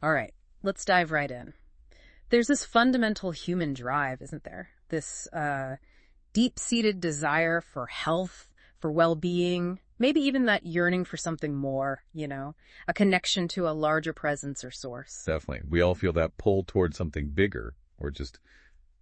All right, let's dive right in. There's this fundamental human drive, isn't there? This deep-seated desire for health, for well-being, maybe even that yearning for something more, a connection to a larger presence or source. Definitely. We all feel that pull towards something bigger or just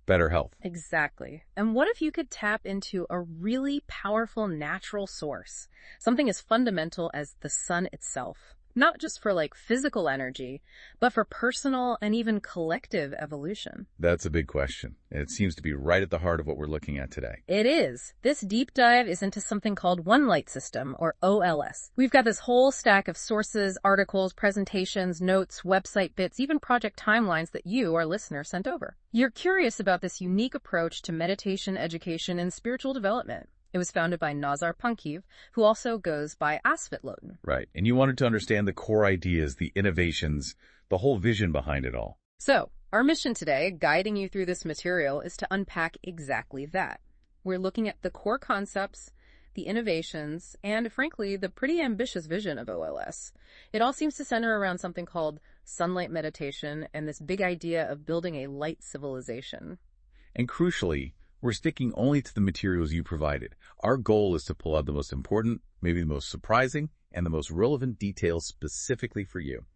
better health. Exactly. And what if you could tap into a really powerful natural source, something as fundamental as the sun itself? Not just for physical energy, but for personal and even collective evolution. That's a big question, and it seems to be right at the heart of what we're looking at today. It is. This deep dive is into something called OneLightSystem, or OLS. We've got this whole stack of sources, articles, presentations, notes, website bits, even project timelines that you, our listener, sent over. You're curious about this unique approach to meditation, education, and spiritual development. It was founded by Nazar Pankiv, who also goes by Asvitloaten. Right, and you wanted to understand the core ideas, the innovations, the whole vision behind it all. So, our mission today, guiding you through this material, is to unpack exactly that. We're looking at the core concepts, the innovations, and frankly, the pretty ambitious vision of OLS. It all seems to center around something called sunlight meditation and this big idea of building a light civilization. And crucially, we're sticking only to the materials you provided. Our goal is to pull out the most important, maybe the most surprising, and the most relevant details specifically for you.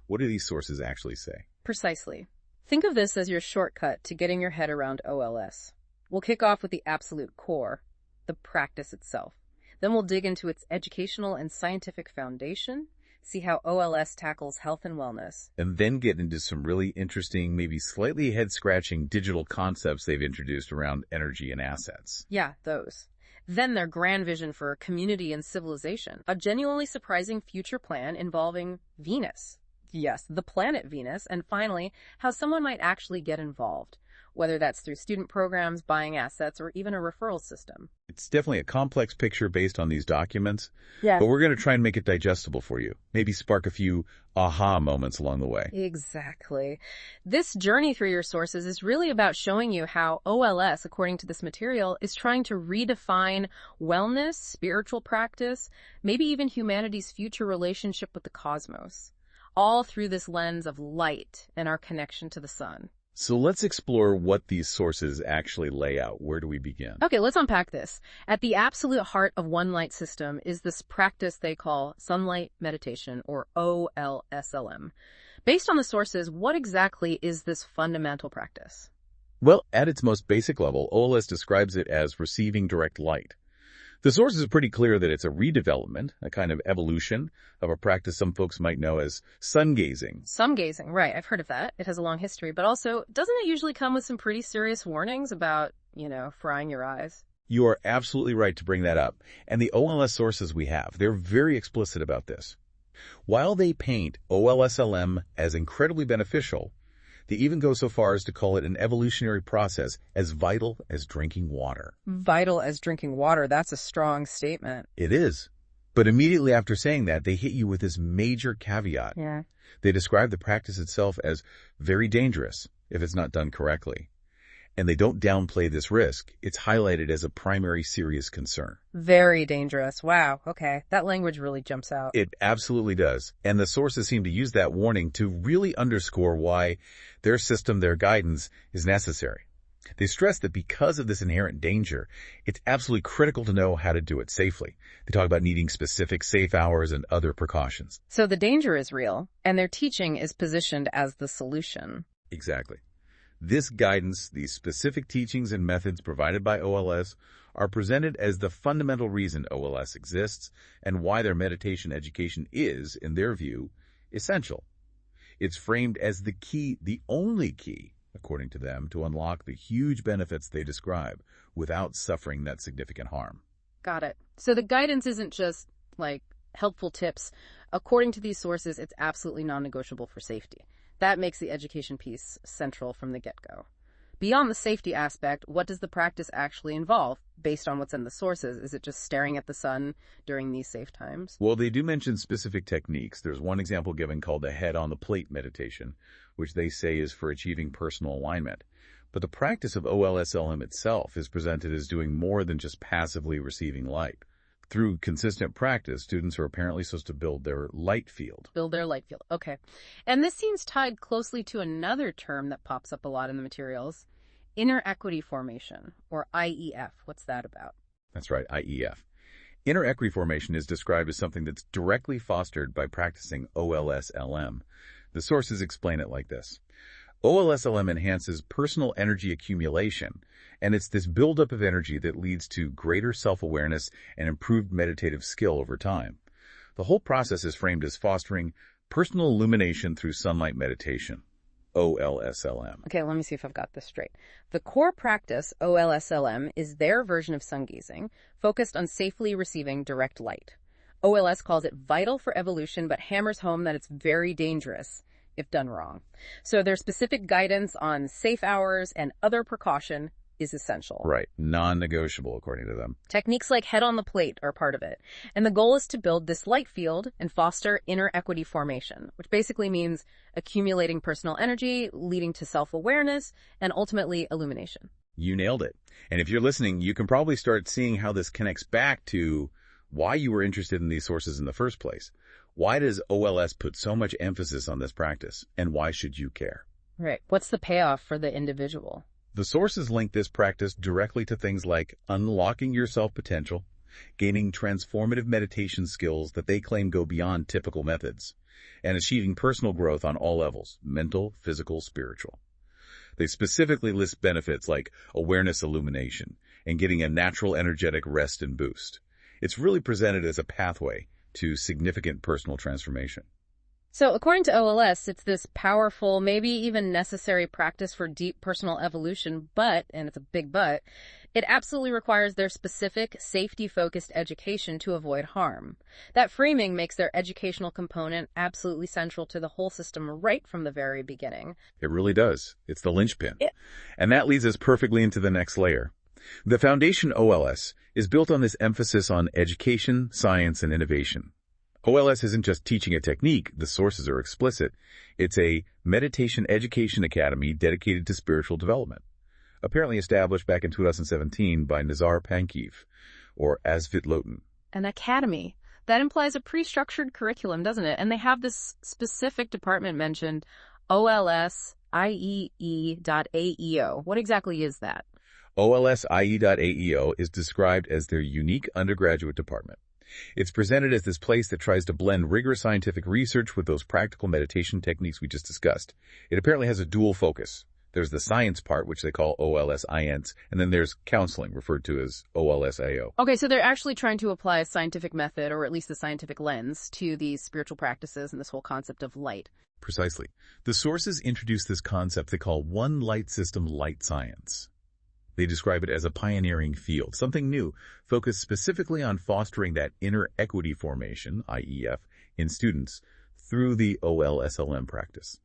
What do these sources actually say? Precisely. Think of this as your shortcut to getting your head around OLS. We'll kick off with the absolute core, the practice itself. Then we'll dig into its educational and scientific foundation, see how OLS tackles health and wellness. And then get into some really interesting, maybe slightly head-scratching digital concepts they've introduced around energy and assets. Yeah, those. Then their grand vision for community and civilization, a genuinely surprising future plan involving Venus. Yes, the planet Venus. And finally, how someone might actually get involved, whether that's through student programs, buying assets, or even a referral system. It's definitely a complex picture based on these documents, Yeah. but we're going to try and make it digestible for you. Maybe spark a few aha moments along the way. Exactly. This journey through your sources is really about showing you how OLS, according to this material, is trying to redefine wellness, spiritual practice, maybe even humanity's future relationship with the cosmos, all through this lens of light and our connection to the sun. So let's explore what these sources actually lay out. Where do we begin? Okay, let's unpack this. At the absolute heart of OneLightSystem is this practice they call sunlight meditation, or OLSLM. Based on the sources, what exactly is this fundamental practice? Well, at its most basic level, OLS describes it as receiving direct light. The source is pretty clear that it's a redevelopment, a kind of evolution of a practice some folks might know as sun gazing. Sun gazing, right. I've heard of that. It has a long history, but also, doesn't it usually come with some pretty serious warnings about, frying your eyes? You are absolutely right to bring that up. And the OLS sources we have, they're very explicit about this. While they paint OLSLM as incredibly beneficial, they even go so far as to call it an evolutionary process as vital as drinking water. Vital as drinking water, that's a strong statement. It is. But immediately after saying that, they hit you with this major caveat. Yeah. They describe the practice itself as very dangerous if it's not done correctly. And they don't downplay this risk. It's highlighted as a primary serious concern. Very dangerous. Wow. Okay. That language really jumps out. It absolutely does. And the sources seem to use that warning to really underscore why their system, their guidance, is necessary. They stress that because of this inherent danger, it's absolutely critical to know how to do it safely. They talk about needing specific safe hours and other precautions. So the danger is real, and their teaching is positioned as the solution. Exactly. This guidance, these specific teachings and methods provided by OLS, are presented as the fundamental reason OLS exists and why their meditation education is, in their view, essential. It's framed as the key, the only key, according to them, to unlock the huge benefits they describe without suffering that significant harm. Got it. So the guidance isn't just, helpful tips. According to these sources, it's absolutely non-negotiable for safety. That makes the education piece central from the get-go. Beyond the safety aspect, what does the practice actually involve, based on what's in the sources? Is it just staring at the sun during these safe times? Well, they do mention specific techniques. There's one example given called the head-on-the-plate meditation, which they say is for achieving personal alignment. But the practice of OLSLM itself is presented as doing more than just passively receiving light. Through consistent practice, students are apparently supposed to build their light field. Build their light field. Okay. And this seems tied closely to another term that pops up a lot in the materials, inner equity formation, or IEF. What's that about? That's right, IEF. Inner equity formation is described as something that's directly fostered by practicing OLSLM. The sources explain it like this. OLSLM enhances personal energy accumulation, and it's this buildup of energy that leads to greater self-awareness and improved meditative skill over time. The whole process is framed as fostering personal illumination through sunlight meditation, OLSLM. Okay, let me see if I've got this straight. The core practice, OLSLM, is their version of sun gazing, focused on safely receiving direct light. OLS calls it vital for evolution, but hammers home that it's very dangerous if done wrong. So their specific guidance on safe hours and other precaution is essential. Right. Non-negotiable, according to them. Techniques like head on the plate are part of it. And the goal is to build this light field and foster inner equity formation, which basically means accumulating personal energy, leading to self-awareness, and ultimately illumination. You nailed it. And if you're listening, you can probably start seeing how this connects back to why you were interested in these sources in the first place. Why does OLS put so much emphasis on this practice, and why should you care? Right. What's the payoff for the individual? The sources link this practice directly to things like unlocking your self-potential, gaining transformative meditation skills that they claim go beyond typical methods, and achieving personal growth on all levels, mental, physical, spiritual. They specifically list benefits like awareness illumination and getting a natural energetic rest and boost. It's really presented as a pathway to significant personal transformation. So according to OLS, it's this powerful, maybe even necessary practice for deep personal evolution, but, and it's a big but, it absolutely requires their specific, safety-focused education to avoid harm. That framing makes their educational component absolutely central to the whole system right from the very beginning. It really does. It's the linchpin. And that leads us perfectly into the next layer. The foundation OLS is built on this emphasis on education, science, and innovation. OLS isn't just teaching a technique, the sources are explicit. It's a meditation education academy dedicated to spiritual development, apparently established back in 2017 by Nazar Pankiv, or Asvitloaten. An academy. That implies a pre-structured curriculum, doesn't it? And they have this specific department mentioned, OLS IEAEO. What exactly is that? OLS IEAEO is described as their unique undergraduate department. It's presented as this place that tries to blend rigorous scientific research with those practical meditation techniques we just discussed. It apparently has a dual focus. There's the science part, which they call OLS IEAEO, and then there's counseling, referred to as OLS IEAEO. Okay, so they're actually trying to apply a scientific method, or at least a scientific lens, to these spiritual practices and this whole concept of light. Precisely. The sources introduce this concept they call OneLightSystem light science. They describe it as a pioneering field, something new, focused specifically on fostering that inner equity formation, IEF, in students through the OLSLM practice.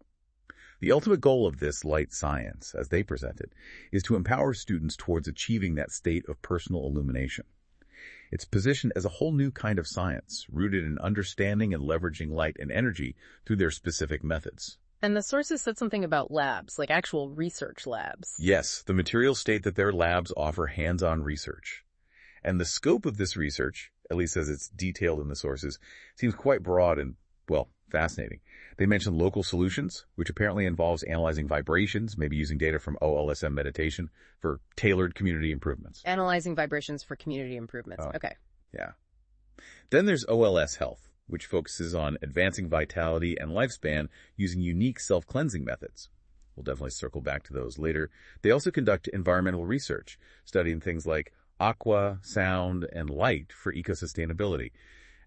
The ultimate goal of this light science, as they present it, is to empower students towards achieving that state of personal illumination. It's positioned as a whole new kind of science, rooted in understanding and leveraging light and energy through their specific methods. And the sources said something about labs, like actual research labs. Yes, the materials state that their labs offer hands-on research. And the scope of this research, at least as it's detailed in the sources, seems quite broad and, well, fascinating. They mention local solutions, which apparently involves analyzing vibrations, maybe using data from OLSM meditation for tailored community improvements. Analyzing vibrations for community improvements. Okay. Yeah. Then there's OLS Health, which focuses on advancing vitality and lifespan using unique self-cleansing methods. We'll definitely circle back to those later. They also conduct environmental research, studying things like aqua, sound, and light for eco-sustainability.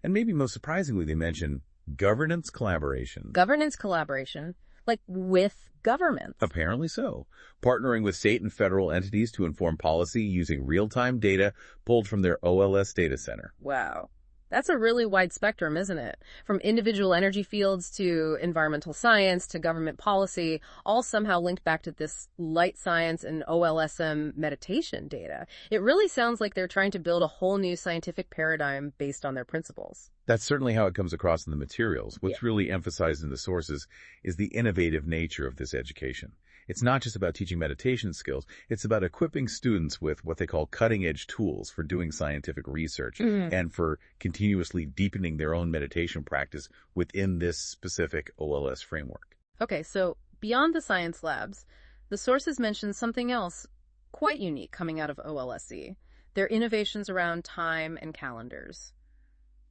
And maybe most surprisingly, they mention governance collaboration. Governance collaboration? Like with government? Apparently so. Partnering with state and federal entities to inform policy using real-time data pulled from their OLS data center. Wow. That's a really wide spectrum, isn't it? From individual energy fields to environmental science to government policy, all somehow linked back to this light science and OLSM meditation data. It really sounds like they're trying to build a whole new scientific paradigm based on their principles. That's certainly how it comes across in the materials. What's really emphasized in the sources is the innovative nature of this education. It's not just about teaching meditation skills. It's about equipping students with what they call cutting-edge tools for doing scientific research and for continuously deepening their own meditation practice within this specific OLS framework. Okay, so beyond the science labs, the sources mention something else quite unique coming out of OLSE. Their innovations around time and calendars.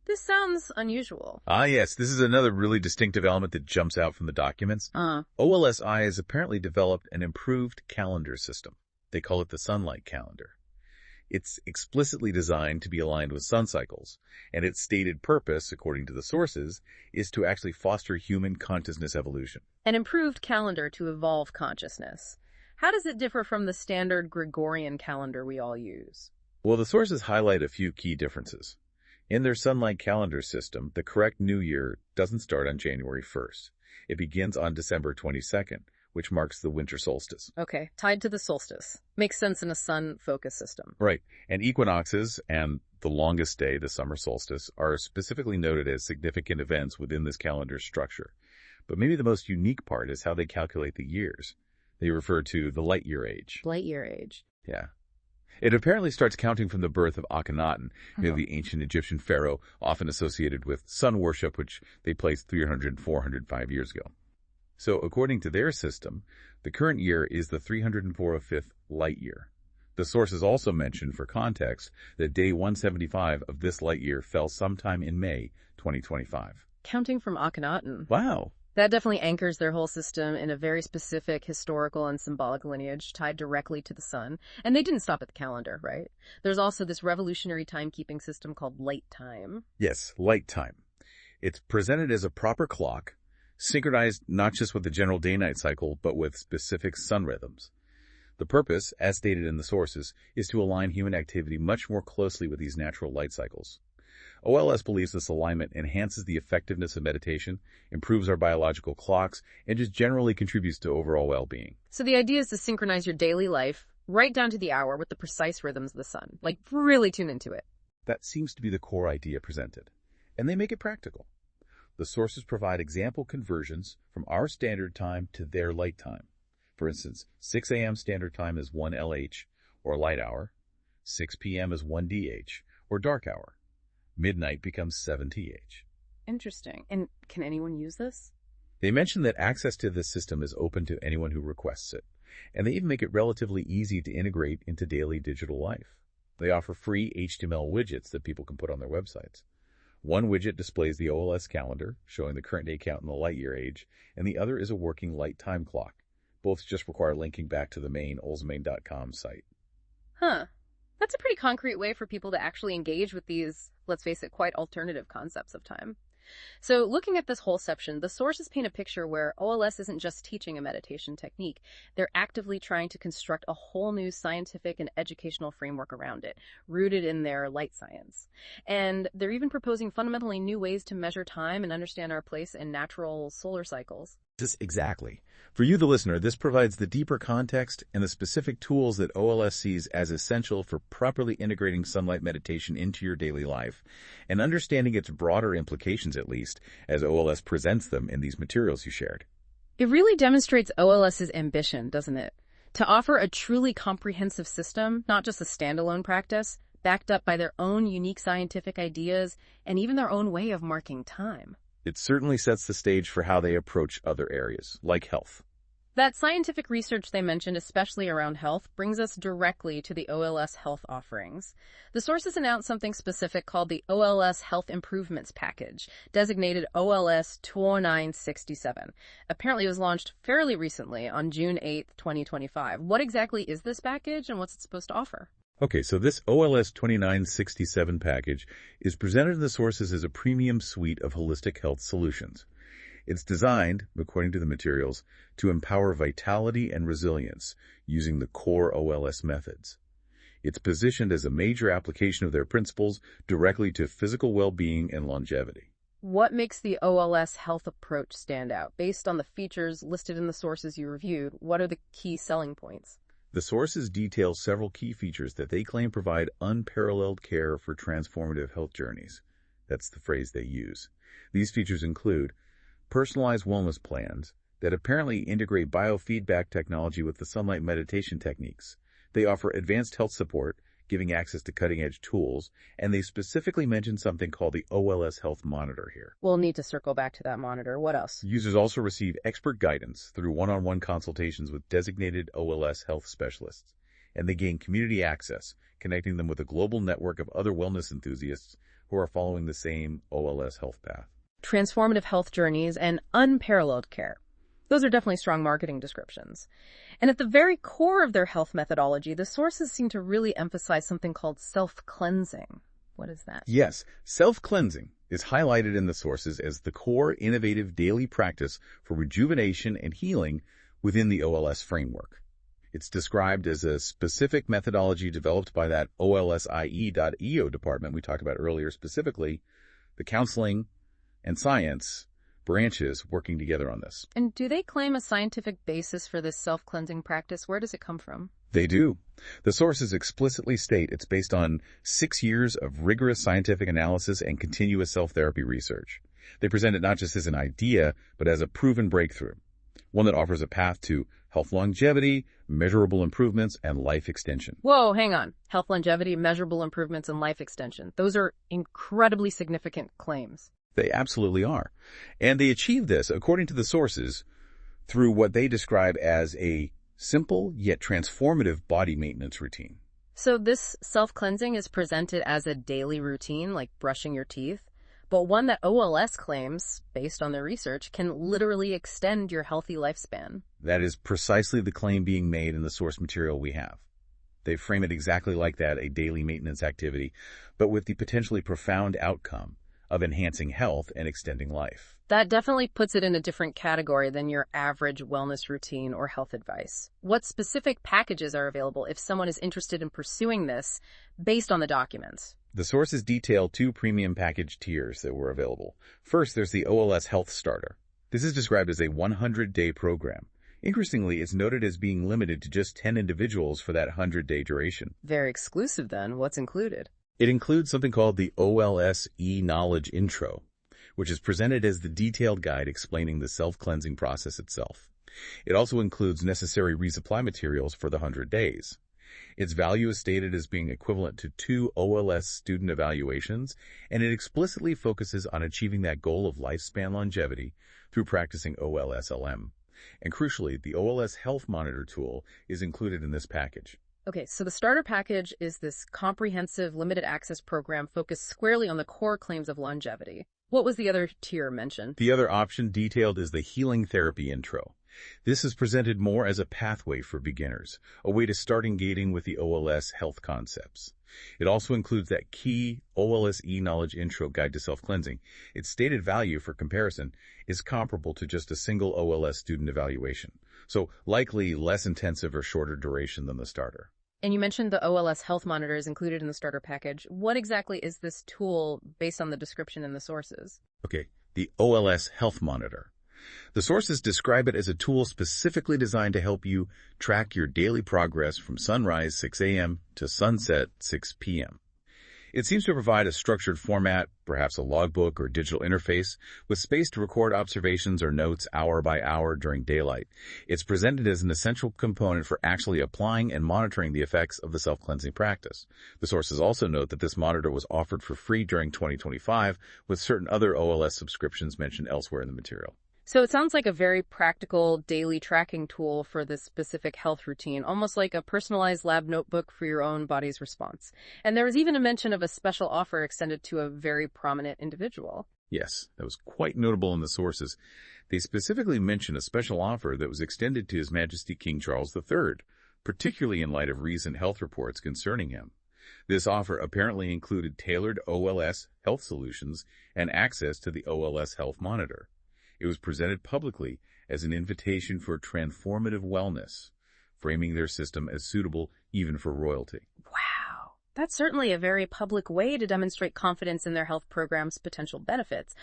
This sounds unusual. Yes, this is another really distinctive element that jumps out from the documents. OLSI has apparently developed an improved calendar system. They call it the Sun Light calendar. It's explicitly designed to be aligned with sun cycles, and its stated purpose, according to the sources, is to actually foster human consciousness evolution. An improved calendar to evolve consciousness. How does it differ from the standard Gregorian calendar we all use? Well, the sources highlight a few key differences. In their Sun Light calendar system, the correct new year doesn't start on January 1st. It begins on December 22nd, which marks the winter solstice. Okay, tied to the solstice. Makes sense in a sun-focused system. Right, and equinoxes and the longest day, the summer solstice, are specifically noted as significant events within this calendar structure. But maybe the most unique part is how they calculate the years. They refer to the light year age. Light year age. Yeah. It apparently starts counting from the birth of Akhenaten, the ancient Egyptian pharaoh, often associated with sun worship, which they placed 300 and 405 years ago. So, according to their system, the current year is the 304th light year. The sources also mention, for context, that day 175 of this light year fell sometime in May 2025. Counting from Akhenaten. Wow. That definitely anchors their whole system in a very specific historical and symbolic lineage tied directly to the sun. And they didn't stop at the calendar, right? There's also this revolutionary timekeeping system called light time. Yes, light time. It's presented as a proper clock, synchronized not just with the general day-night cycle, but with specific sun rhythms. The purpose, as stated in the sources, is to align human activity much more closely with these natural light cycles. OLS believes this alignment enhances the effectiveness of meditation, improves our biological clocks, and just generally contributes to overall well-being. So the idea is to synchronize your daily life right down to the hour with the precise rhythms of the sun. Like, really tune into it. That seems to be the core idea presented, and they make it practical. The sources provide example conversions from our standard time to their light time. For instance, 6 a.m. standard time is 1 LH, or light hour. 6 p.m. is 1 DH, or dark hour. Midnight becomes 7 TH. Interesting. And can anyone use this? They mention that access to this system is open to anyone who requests it, and they even make it relatively easy to integrate into daily digital life. They offer free HTML widgets that people can put on their websites. One widget displays the OLS calendar, showing the current day count in the light year age, and the other is a working light time clock. Both just require linking back to the main OLSME.com site. That's a pretty concrete way for people to actually engage with these, let's face it, quite alternative concepts of time. So looking at this whole section, the sources paint a picture where OLS isn't just teaching a meditation technique. They're actively trying to construct a whole new scientific and educational framework around it, rooted in their light science. And they're even proposing fundamentally new ways to measure time and understand our place in natural solar cycles. Exactly. For you, the listener, this provides the deeper context and the specific tools that OLS sees as essential for properly integrating sunlight meditation into your daily life and understanding its broader implications, at least, as OLS presents them in these materials you shared. It really demonstrates OLS's ambition, doesn't it? To offer a truly comprehensive system, not just a standalone practice, backed up by their own unique scientific ideas and even their own way of marking time. It certainly sets the stage for how they approach other areas, like health. That scientific research they mentioned, especially around health, brings us directly to the OLS Health offerings. The sources announced something specific called the OLS Health Improvements Package, designated OLS 2967. Apparently it was launched fairly recently on June 8th, 2025. What exactly is this package and what's it supposed to offer? Okay, so this OLS 2967 package is presented in the sources as a premium suite of holistic health solutions. It's designed, according to the materials, to empower vitality and resilience using the core OLS methods. It's positioned as a major application of their principles directly to physical well-being and longevity. What makes the OLS health approach stand out? Based on the features listed in the sources you reviewed, what are the key selling points? The sources detail several key features that they claim provide unparalleled care for transformative health journeys. That's the phrase they use. These features include personalized wellness plans that apparently integrate biofeedback technology with the sunlight meditation techniques. They offer advanced health support, giving access to cutting-edge tools, and they specifically mention something called the OLS Health Monitor here. We'll need to circle back to that monitor. What else? Users also receive expert guidance through one-on-one consultations with designated OLS health specialists, and they gain community access, connecting them with a global network of other wellness enthusiasts who are following the same OLS health path. Transformative health journeys and unparalleled care. Those are definitely strong marketing descriptions. And at the very core of their health methodology, the sources seem to really emphasize something called self-cleansing. What is that? Yes, self-cleansing is highlighted in the sources as the core innovative daily practice for rejuvenation and healing within the OLS framework. It's described as a specific methodology developed by that OLS IEAEO department we talked about earlier, specifically the counseling and science branches working together on this. And do they claim a scientific basis for this self-cleansing practice? Where does it come from? They do. The sources explicitly state it's based on 6 years of rigorous scientific analysis and continuous self-therapy research. They present it not just as an idea, but as a proven breakthrough, one that offers a path to health longevity, measurable improvements, and life extension. Whoa, hang on. Health longevity, measurable improvements, and life extension. Those are incredibly significant claims. They absolutely are. And they achieve this, according to the sources, through what they describe as a simple yet transformative body maintenance routine. So this self-cleansing is presented as a daily routine, like brushing your teeth, but one that OLS claims, based on their research, can literally extend your healthy lifespan. That is precisely the claim being made in the source material we have. They frame it exactly like that, a daily maintenance activity, but with the potentially profound outcome of enhancing health and extending life. That definitely puts it in a different category than your average wellness routine or health advice. What specific packages are available if someone is interested in pursuing this based on the documents? The sources detail 2 premium package tiers that were available. First, there's the OLS Health Starter. This is described as a 100-day program. Interestingly, it's noted as being limited to just 10 individuals for that 100-day duration. Very exclusive then. What's included? It includes something called the OLS E-Knowledge Intro, which is presented as the detailed guide explaining the self-cleansing process itself. It also includes necessary resupply materials for the 100 days. Its value is stated as being equivalent to 2 OLS student evaluations, and it explicitly focuses on achieving that goal of lifespan longevity through practicing OLSLM. And crucially, the OLS Health Monitor tool is included in this package. Okay, so the starter package is this comprehensive limited access program focused squarely on the core claims of longevity. What was the other tier mentioned? The other option detailed is the Healing Therapy Intro. This is presented more as a pathway for beginners, a way to start engaging with the OLS health concepts. It also includes that key OLS E-Knowledge Intro Guide to Self-Cleansing. Its stated value, for comparison, is comparable to just a single OLS student evaluation, so likely less intensive or shorter duration than the starter. And you mentioned the OLS Health Monitor is included in the starter package. What exactly is this tool based on the description in the sources? Okay, the OLS Health Monitor. The sources describe it as a tool specifically designed to help you track your daily progress from sunrise 6 a.m. to sunset 6 p.m. It seems to provide a structured format, perhaps a logbook or digital interface, with space to record observations or notes hour by hour during daylight. It's presented as an essential component for actually applying and monitoring the effects of the self-cleansing practice. The sources also note that this monitor was offered for free during 2025, with certain other OLS subscriptions mentioned elsewhere in the material. So it sounds like a very practical daily tracking tool for this specific health routine, almost like a personalized lab notebook for your own body's response. And there was even a mention of a special offer extended to a very prominent individual. Yes, that was quite notable in the sources. They specifically mention a special offer that was extended to His Majesty King Charles III, particularly in light of recent health reports concerning him. This offer apparently included tailored OLS health solutions and access to the OLS Health Monitor. It was presented publicly as an invitation for transformative wellness, framing their system as suitable even for royalty. Wow. That's certainly a very public way to demonstrate confidence in their health program's potential benefits.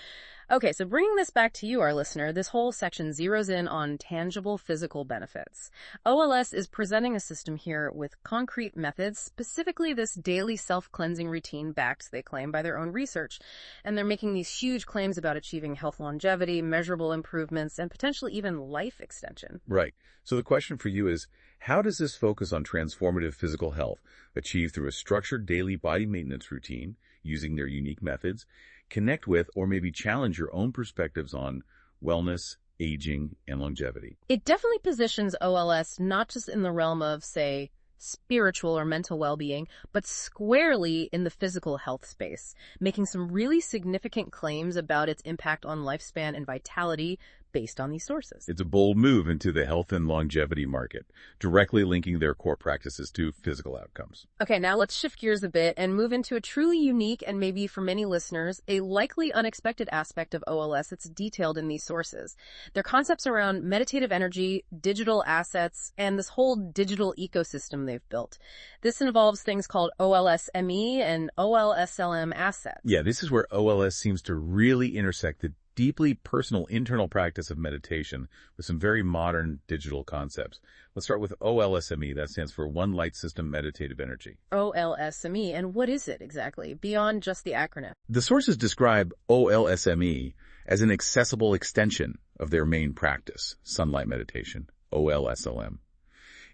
Okay, so bringing this back to you, our listener, this whole section zeroes in on tangible physical benefits. OLS is presenting a system here with concrete methods, specifically this daily self-cleansing routine backed, they claim, by their own research. And they're making these huge claims about achieving health longevity, measurable improvements, and potentially even life extension. Right. So the question for you is, how does this focus on transformative physical health, achieved through a structured daily body maintenance routine, using their unique methods, connect with or maybe challenge your own perspectives on wellness, aging, and longevity? It definitely positions OLS not just in the realm of, say, spiritual or mental well-being, but squarely in the physical health space, making some really significant claims about its impact on lifespan and vitality based on these sources. It's a bold move into the health and longevity market, directly linking their core practices to physical outcomes. Okay, now let's shift gears a bit and move into a truly unique and maybe for many listeners, a likely unexpected aspect of OLS that's detailed in these sources. Their concepts around meditative energy, digital assets, and this whole digital ecosystem they've built. This involves things called OLS ME and OLSLM assets. Yeah, this is where OLS seems to really intersect the deeply personal internal practice of meditation with some very modern digital concepts. Let's start with OLSME. That stands for OneLightSystem Meditative Energy. OLSME, and what is it exactly, beyond just the acronym? The sources describe OLSME as an accessible extension of their main practice, Sun Light Meditation, OLSLM.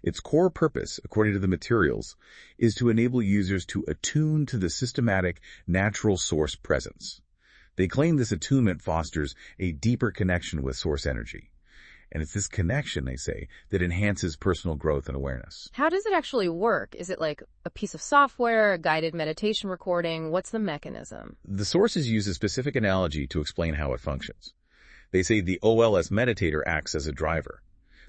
Its core purpose, according to the materials, is to enable users to attune to the systematic, natural source presence. They claim this attunement fosters a deeper connection with source energy. And it's this connection, they say, that enhances personal growth and awareness. How does it actually work? Is it like a piece of software, a guided meditation recording? What's the mechanism? The sources use a specific analogy to explain how it functions. They say the OLS meditator acts as a driver.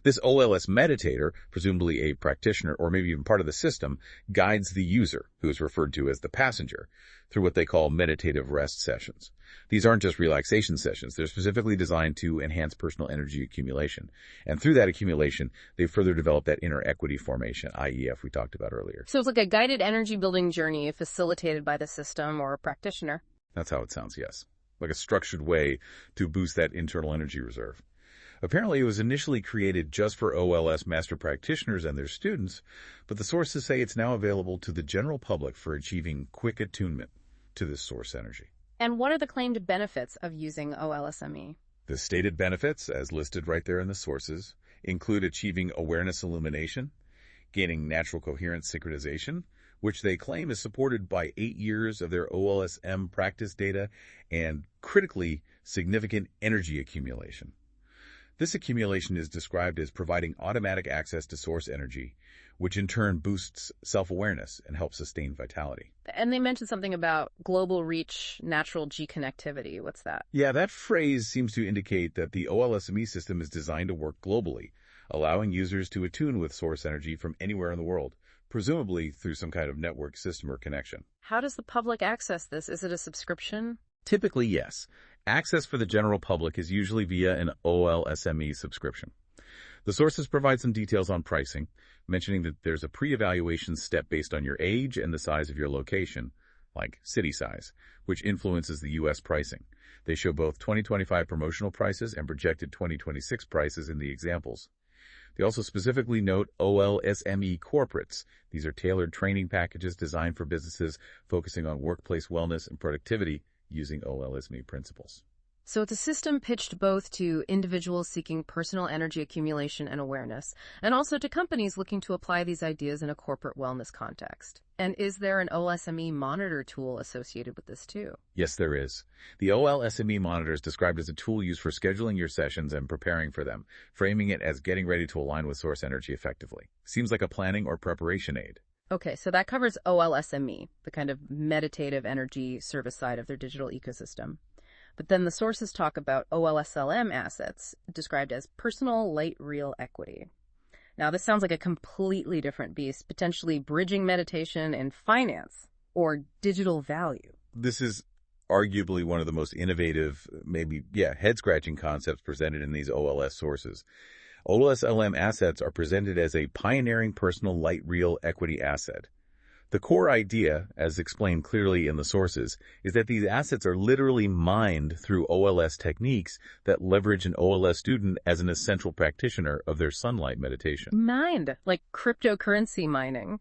This OLS meditator, presumably a practitioner or maybe even part of the system, guides the user, who is referred to as the passenger, through what they call meditative rest sessions. These aren't just relaxation sessions. They're specifically designed to enhance personal energy accumulation. And through that accumulation, they further develop that inner equity formation, IEF, we talked about earlier. So it's like a guided energy building journey facilitated by the system or a practitioner. That's how it sounds, yes. Like a structured way to boost that internal energy reserve. Apparently, it was initially created just for OLS master practitioners and their students, but the sources say it's now available to the general public for achieving quick attunement to this source energy. And what are the claimed benefits of using OLSME? The stated benefits, as listed right there in the sources, include achieving awareness elimination, gaining natural coherence synchronization, which they claim is supported by 8 years of their OLSM practice data, and critically significant energy accumulation. This accumulation is described as providing automatic access to source energy, which in turn boosts self-awareness and helps sustain vitality. And they mentioned something about global reach, natural G connectivity. What's that? Yeah, that phrase seems to indicate that the OLSME system is designed to work globally, allowing users to attune with source energy from anywhere in the world, presumably through some kind of network system or connection. How does the public access this? Is it a subscription? Typically, yes. Access for the general public is usually via an OLSME subscription. The sources provide some details on pricing, mentioning that there's a pre-evaluation step based on your age and the size of your location, like city size, which influences the U.S. pricing. They show both 2025 promotional prices and projected 2026 prices in the examples. They also specifically note OLSME corporates. These are tailored training packages designed for businesses focusing on workplace wellness and productivity, using OLSME principles. So it's a system pitched both to individuals seeking personal energy accumulation and awareness, and also to companies looking to apply these ideas in a corporate wellness context. And is there an OLSME monitor tool associated with this too? Yes, there is. The OLSME monitor is described as a tool used for scheduling your sessions and preparing for them, framing it as getting ready to align with source energy effectively. Seems like a planning or preparation aid. Okay, so that covers OLSME, the kind of meditative energy service side of their digital ecosystem. But then the sources talk about OLSLM assets, described as personal light real equity. Now, this sounds like a completely different beast, potentially bridging meditation and finance, or digital value. This is arguably one of the most innovative, head-scratching concepts presented in these OLS sources. OLSLM assets are presented as a pioneering personal light real equity asset. The core idea, as explained clearly in the sources, is that these assets are literally mined through OLS techniques that leverage an OLS student as an essential practitioner of their sunlight meditation. Mined, like cryptocurrency mining.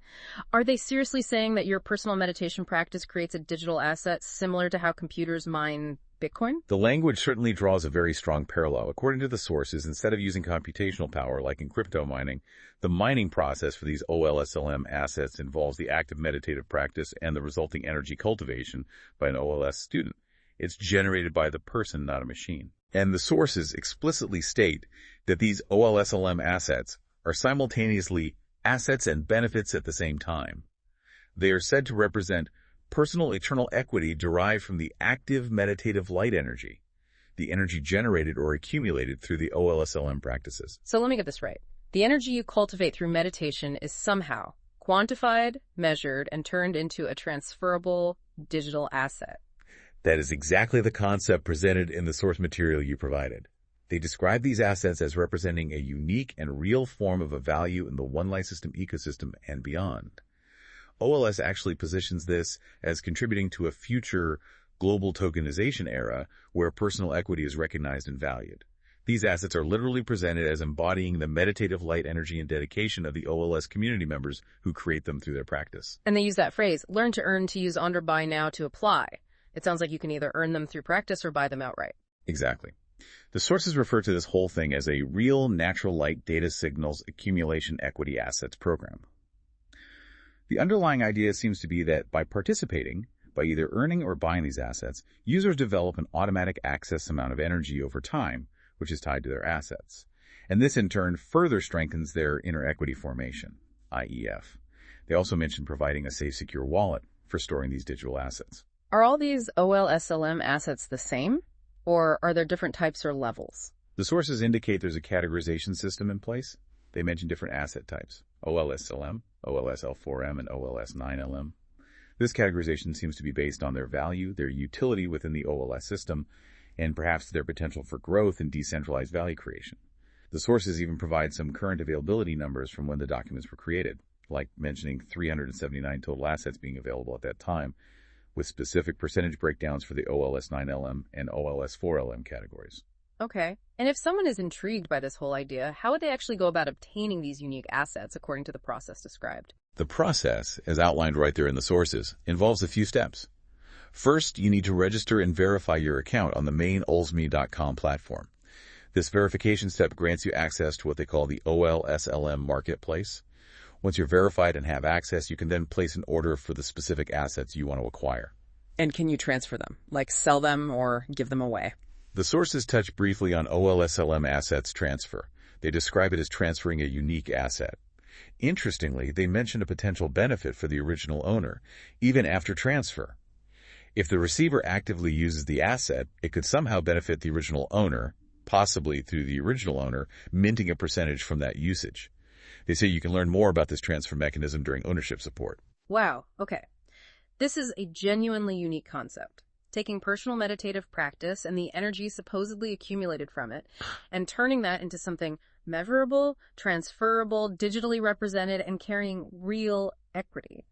Are they seriously saying that your personal meditation practice creates a digital asset similar to how computers mine Bitcoin? The language certainly draws a very strong parallel. According to the sources, instead of using computational power like in crypto mining, the mining process for these OLSLM assets involves the active meditative practice and the resulting energy cultivation by an OLS student. It's generated by the person, not a machine. And the sources explicitly state that these OLSLM assets are simultaneously assets and benefits at the same time. They are said to represent personal eternal equity derived from the active meditative light energy, the energy generated or accumulated through the OLSLM practices. So let me get this right. The energy you cultivate through meditation is somehow quantified, measured, and turned into a transferable digital asset. That is exactly the concept presented in the source material you provided. They describe these assets as representing a unique and real form of a value in the OneLightSystem ecosystem and beyond. OLS actually positions this as contributing to a future global tokenization era where personal equity is recognized and valued. These assets are literally presented as embodying the meditative light energy and dedication of the OLS community members who create them through their practice. And they use that phrase, learn to earn, to use under, buy now, to apply. It sounds like you can either earn them through practice or buy them outright. Exactly. The sources refer to this whole thing as a real natural light data signals accumulation equity assets program. The underlying idea seems to be that by participating, by either earning or buying these assets, users develop an automatic access amount of energy over time, which is tied to their assets. And this in turn further strengthens their inner equity formation, IEF. They also mention providing a safe, secure wallet for storing these digital assets. Are all these OLSLM assets the same, or are there different types or levels? The sources indicate there's a categorization system in place. They mention different asset types, OLSLM, OLS L4M, and OLS 9LM. This categorization seems to be based on their value, their utility within the OLS system, and perhaps their potential for growth and decentralized value creation. The sources even provide some current availability numbers from when the documents were created, like mentioning 379 total assets being available at that time, with specific percentage breakdowns for the OLS 9LM and OLS 4LM categories. Okay. And if someone is intrigued by this whole idea, how would they actually go about obtaining these unique assets according to the process described? The process, as outlined right there in the sources, involves a few steps. First, you need to register and verify your account on the main OLSME.com platform. This verification step grants you access to what they call the OLSLM marketplace. Once you're verified and have access, you can then place an order for the specific assets you want to acquire. And can you transfer them, like sell them or give them away? The sources touch briefly on OLSLM assets transfer. They describe it as transferring a unique asset. Interestingly, they mention a potential benefit for the original owner, even after transfer. If the receiver actively uses the asset, it could somehow benefit the original owner, possibly through the original owner minting a percentage from that usage. They say you can learn more about this transfer mechanism during ownership support. Wow, okay. This is a genuinely unique concept. Taking personal meditative practice and the energy supposedly accumulated from it and turning that into something measurable, transferable, digitally represented, and carrying real equity.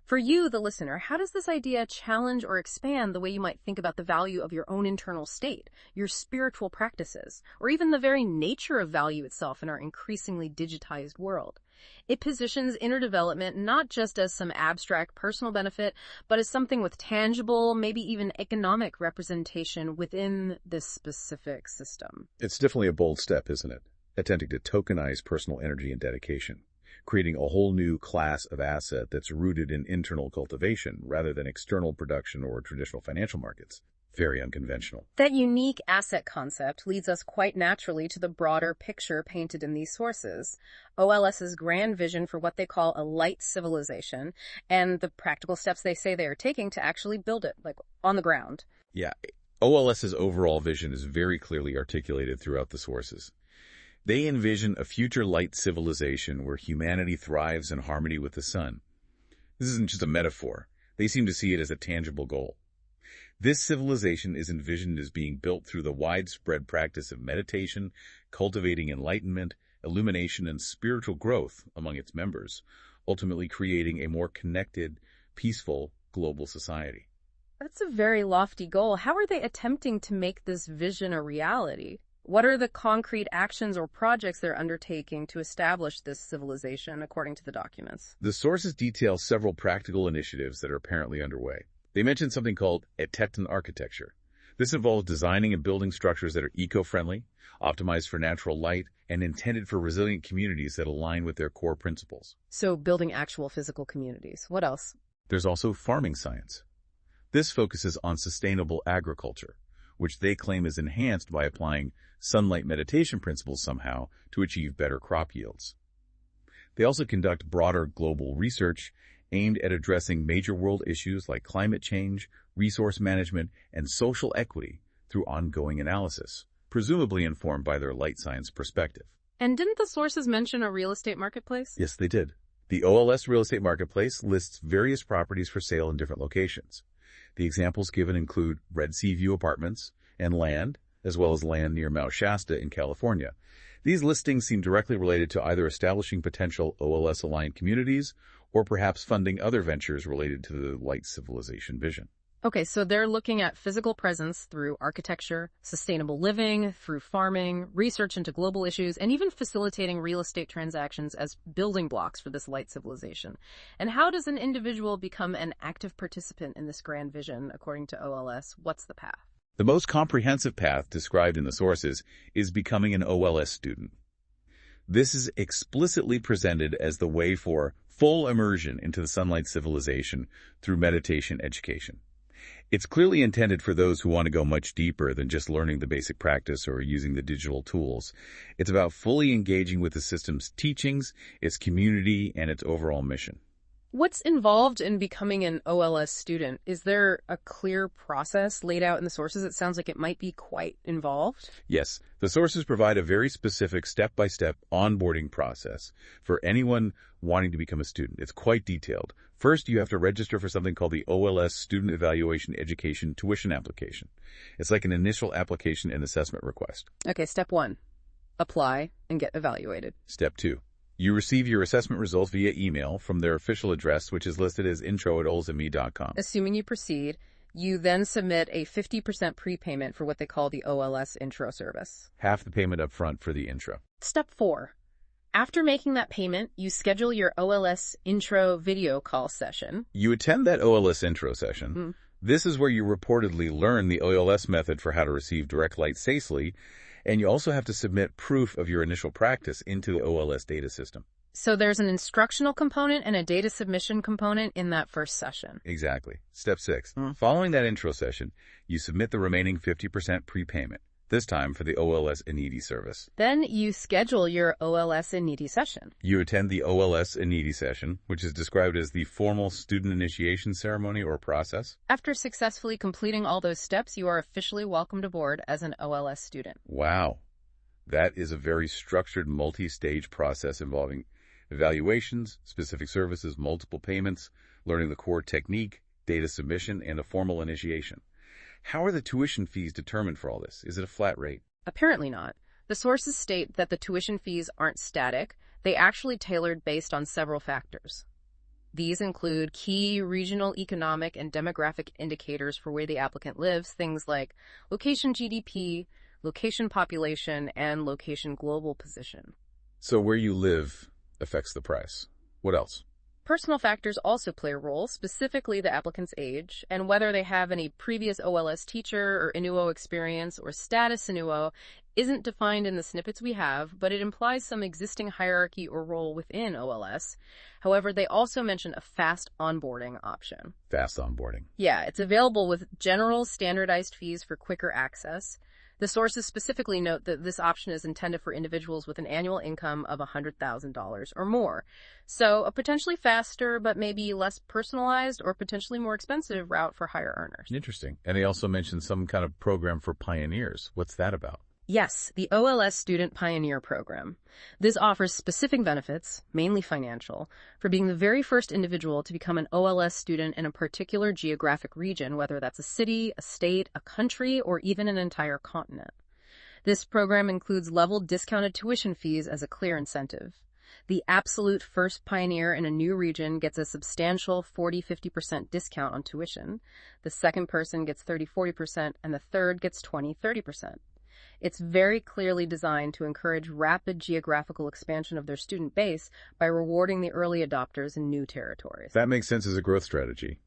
For you, the listener, how does this idea challenge or expand the way you might think about the value of your own internal state, your spiritual practices, or even the very nature of value itself in our increasingly digitized world? It positions inner development not just as some abstract personal benefit, but as something with tangible, maybe even economic representation within this specific system. It's definitely a bold step, isn't it? Attempting to tokenize personal energy and dedication, creating a whole new class of asset that's rooted in internal cultivation rather than external production or traditional financial markets. Very unconventional. That unique asset concept leads us quite naturally to the broader picture painted in these sources, OLS's grand vision for what they call a light civilization, and the practical steps they say they are taking to actually build it, like on the ground. Yeah, OLS's overall vision is very clearly articulated throughout the sources. They envision a future light civilization where humanity thrives in harmony with the sun. This isn't just a metaphor. They seem to see it as a tangible goal. This civilization is envisioned as being built through the widespread practice of meditation, cultivating enlightenment, illumination, and spiritual growth among its members, ultimately creating a more connected, peaceful global society. That's a very lofty goal. How are they attempting to make this vision a reality? What are the concrete actions or projects they're undertaking to establish this civilization, according to the documents? The sources detail several practical initiatives that are apparently underway. They mention something called a Techton architecture. This involves designing and building structures that are eco-friendly, optimized for natural light, and intended for resilient communities that align with their core principles. So building actual physical communities. What else? There's also farming science. This focuses on sustainable agriculture, which they claim is enhanced by applying sunlight meditation principles somehow to achieve better crop yields. They also conduct broader global research aimed at addressing major world issues like climate change, resource management, and social equity through ongoing analysis, presumably informed by their light science perspective. And didn't the sources mention a real estate marketplace? Yes, they did. The OLS real estate marketplace lists various properties for sale in different locations. The examples given include Red Sea View apartments and land, as well as land near Mount Shasta in California. These listings seem directly related to either establishing potential OLS-aligned communities or perhaps funding other ventures related to the light civilization vision. Okay, so they're looking at physical presence through architecture, sustainable living, through farming, research into global issues, and even facilitating real estate transactions as building blocks for this light civilization. And how does an individual become an active participant in this grand vision, according to OLS? What's the path? The most comprehensive path described in the sources is becoming an OLS student. This is explicitly presented as the way for full immersion into the Sun Light civilization through meditation education. It's clearly intended for those who want to go much deeper than just learning the basic practice or using the digital tools. It's about fully engaging with the system's teachings, its community, and its overall mission. What's involved in becoming an OLS student? Is there a clear process laid out in the sources? It sounds like it might be quite involved. Yes, the sources provide a very specific step-by-step onboarding process for anyone wanting to become a student. It's quite detailed. First, you have to register for something called the OLS Student Evaluation Education Tuition Application. It's like an initial application and assessment request. Okay, step 1, apply and get evaluated. Step 2. You receive your assessment results via email from their official address, which is listed as intro@olsme.com. Assuming you proceed, you then submit a 50% prepayment for what they call the OLS intro service. Half the payment up front for the intro. Step 4. After making that payment, you schedule your OLS intro video call session. You attend that OLS intro session. This is where you reportedly learn the OLS method for how to receive direct light safely, and you also have to submit proof of your initial practice into the OLS data system. So there's an instructional component and a data submission component in that first session. Exactly. Step 6. Following that intro session, you submit the remaining 50% prepayment, this time for the OLS NIDI service. Then you schedule your OLS NIDI session. You attend the OLS NIDI session, which is described as the formal student initiation ceremony or process. After successfully completing all those steps, you are officially welcomed aboard as an OLS student. Wow. That is a very structured multi-stage process involving evaluations, specific services, multiple payments, learning the core technique, data submission, and a formal initiation. How are the tuition fees determined for all this? Is it a flat rate? Apparently not. The sources state that the tuition fees aren't static. They actually tailored based on several factors. These include key regional economic and demographic indicators for where the applicant lives, things like location GDP, location population, and location global position. So where you live affects the price. What else? Personal factors also play a role, specifically the applicant's age, and whether they have any previous OLS teacher or NUO experience or status NUO isn't defined in the snippets we have, but it implies some existing hierarchy or role within OLS. However, they also mention a fast onboarding option. Fast onboarding. Yeah, it's available with general standardized fees for quicker access. The sources specifically note that this option is intended for individuals with an annual income of $100,000 or more. So a potentially faster, but maybe less personalized or potentially more expensive route for higher earners. Interesting. And they also mentioned some kind of program for pioneers. What's that about? Yes, the OLS Student Pioneer Program. This offers specific benefits, mainly financial, for being the very first individual to become an OLS student in a particular geographic region, whether that's a city, a state, a country, or even an entire continent. This program includes leveled discounted tuition fees as a clear incentive. The absolute first pioneer in a new region gets a substantial 40-50% discount on tuition. The second person gets 30-40%, and the third gets 20-30%. It's very clearly designed to encourage rapid geographical expansion of their student base by rewarding the early adopters in new territories. That makes sense as a growth strategy.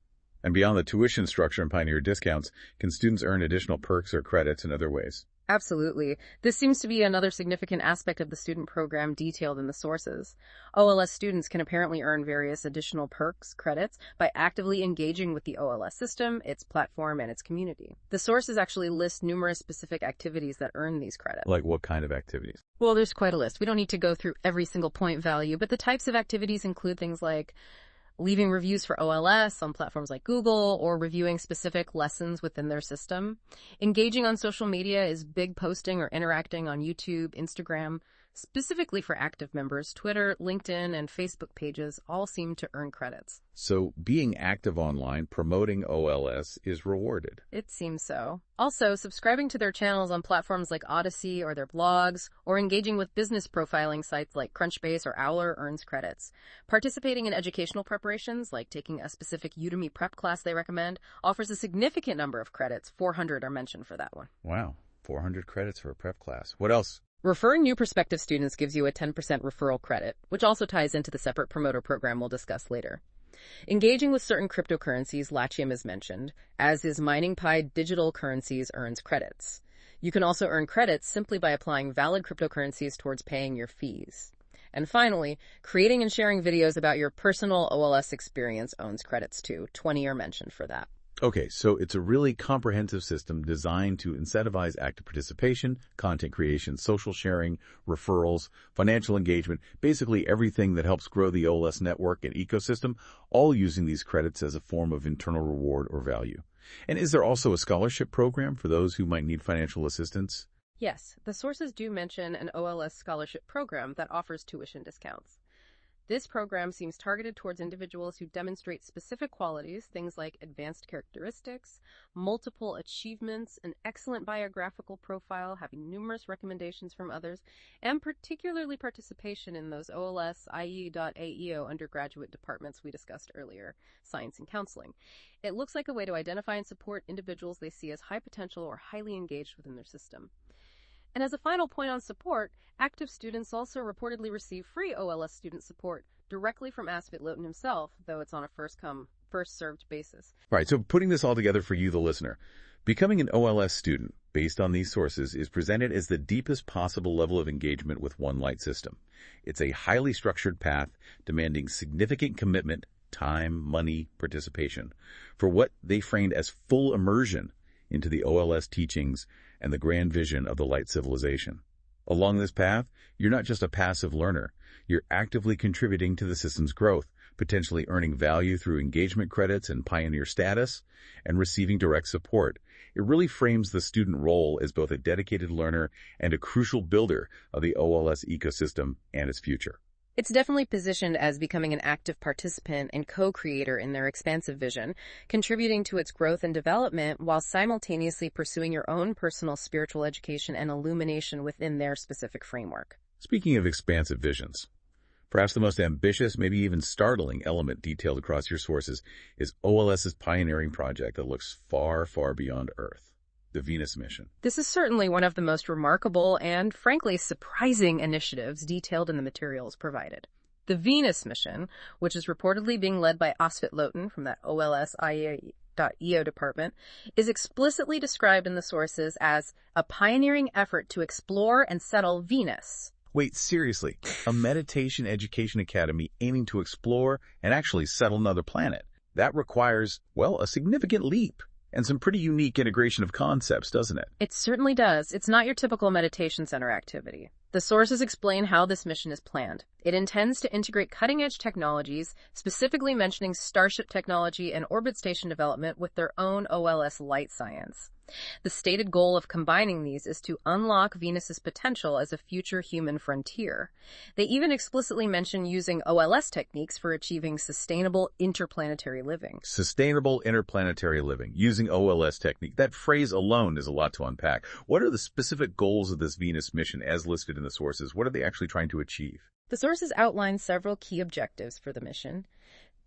And beyond the tuition structure and pioneer discounts, can students earn additional perks or credits in other ways? Absolutely. This seems to be another significant aspect of the student program detailed in the sources. OLS students can apparently earn various additional perks, credits, by actively engaging with the OLS system, its platform, and its community. The sources actually list numerous specific activities that earn these credits. Like what kind of activities? Well, there's quite a list. We don't need to go through every single point value, but the types of activities include things like leaving reviews for OLS on platforms like Google, or reviewing specific lessons within their system. Engaging on social media is big posting or interacting on YouTube, Instagram. Specifically for active members, Twitter, LinkedIn, and Facebook pages all seem to earn credits. So being active online, promoting OLS is rewarded. It seems so. Also, subscribing to their channels on platforms like Odyssey or their blogs, or engaging with business profiling sites like Crunchbase or Owler earns credits. Participating in educational preparations, like taking a specific Udemy prep class they recommend, offers a significant number of credits. 400 are mentioned for that one. Wow, 400 credits for a prep class. What else? Referring new prospective students gives you a 10% referral credit, which also ties into the separate promoter program we'll discuss later. Engaging with certain cryptocurrencies, Latium is mentioned, as is mining Pi digital currencies earns credits. You can also earn credits simply by applying valid cryptocurrencies towards paying your fees. And finally, creating and sharing videos about your personal OLS experience owns credits too. 20 are mentioned for that. Okay, so it's a really comprehensive system designed to incentivize active participation, content creation, social sharing, referrals, financial engagement, basically everything that helps grow the OLS network and ecosystem, all using these credits as a form of internal reward or value. And is there also a scholarship program for those who might need financial assistance? Yes, the sources do mention an OLS scholarship program that offers tuition discounts. This program seems targeted towards individuals who demonstrate specific qualities, things like advanced characteristics, multiple achievements, an excellent biographical profile, having numerous recommendations from others, and particularly participation in those OLS IEAEO undergraduate departments we discussed earlier, science and counseling. It looks like a way to identify and support individuals they see as high potential or highly engaged within their system. And as a final point on support, active students also reportedly receive free OLS student support directly from Asvitloaten himself, though it's on a first-come, first-served basis. Right, so putting this all together for you, the listener, becoming an OLS student, based on these sources, is presented as the deepest possible level of engagement with OneLightSystem. It's a highly structured path demanding significant commitment, time, money, participation, for what they framed as full immersion into the OLS teachings and the grand vision of the light civilization. Along this path, you're not just a passive learner. You're actively contributing to the system's growth, potentially earning value through engagement credits and pioneer status, and receiving direct support. It really frames the student role as both a dedicated learner and a crucial builder of the OLS ecosystem and its future. It's definitely positioned as becoming an active participant and co-creator in their expansive vision, contributing to its growth and development while simultaneously pursuing your own personal spiritual education and illumination within their specific framework. Speaking of expansive visions, perhaps the most ambitious, maybe even startling element detailed across your sources is OLS's pioneering project that looks far, far beyond Earth. The Venus mission. This is certainly one of the most remarkable and, frankly, surprising initiatives detailed in the materials provided. The Venus mission, which is reportedly being led by Asvitloaten from that OLS IEAEO department, is explicitly described in the sources as a pioneering effort to explore and settle Venus. Wait, seriously, a meditation education academy aiming to explore and actually settle another planet. That requires, well, a significant leap. And some pretty unique integration of concepts, doesn't it? It certainly does. It's not your typical meditation center activity. The sources explain how this mission is planned. It intends to integrate cutting-edge technologies, specifically mentioning Starship technology and orbit station development with their own OLS light science. The stated goal of combining these is to unlock Venus's potential as a future human frontier. They even explicitly mention using OLS techniques for achieving sustainable interplanetary living. Sustainable interplanetary living, using OLS technique. That phrase alone is a lot to unpack. What are the specific goals of this Venus mission as listed in the sources? What are they actually trying to achieve? The sources outline several key objectives for the mission.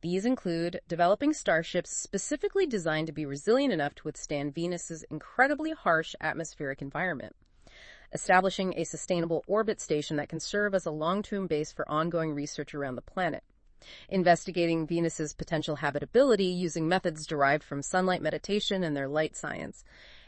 These include developing starships specifically designed to be resilient enough to withstand Venus's incredibly harsh atmospheric environment, establishing a sustainable orbit station that can serve as a long-term base for ongoing research around the planet, investigating Venus's potential habitability using methods derived from sunlight meditation and their light science,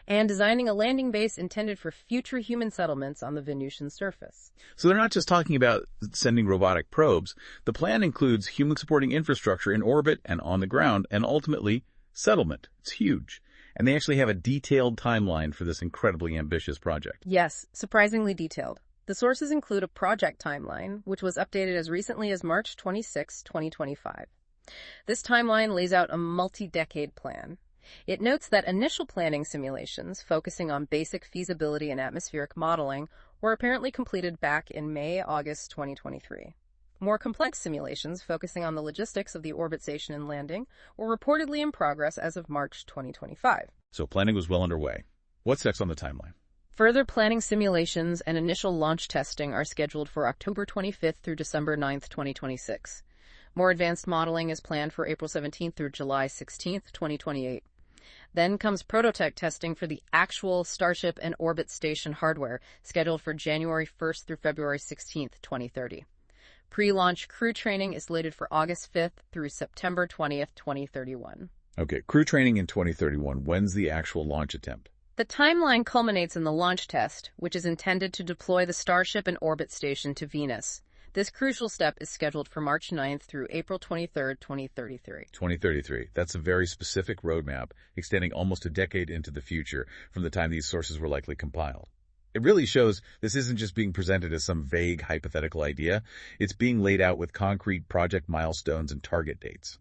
and designing a landing base intended for future human settlements on the Venusian surface. So they're not just talking about sending robotic probes. The plan includes human-supporting infrastructure in orbit and on the ground, and ultimately, settlement. It's huge. And they actually have a detailed timeline for this incredibly ambitious project. Yes, surprisingly detailed. The sources include a project timeline, which was updated as recently as March 26, 2025. This timeline lays out a multi-decade plan. It notes that initial planning simulations, focusing on basic feasibility and atmospheric modeling, were apparently completed back in May-August 2023. More complex simulations, focusing on the logistics of the orbit station and landing, were reportedly in progress as of March 2025. So planning was well underway. What's next on the timeline? Further planning simulations and initial launch testing are scheduled for October 25th through December 9th, 2026. More advanced modeling is planned for April 17th through July 16th, 2028. Then comes prototype testing for the actual Starship and orbit station hardware, scheduled for January 1st through February 16th, 2030. Pre-launch crew training is slated for August 5th through September 20th, 2031. Okay, crew training in 2031. When's the actual launch attempt? The timeline culminates in the launch test, which is intended to deploy the Starship and orbit station to Venus. This crucial step is scheduled for March 9th through April 23rd, 2033. 2033. That's a very specific roadmap, extending almost a decade into the future from the time these sources were likely compiled. It really shows this isn't just being presented as some vague hypothetical idea. It's being laid out with concrete project milestones and target dates.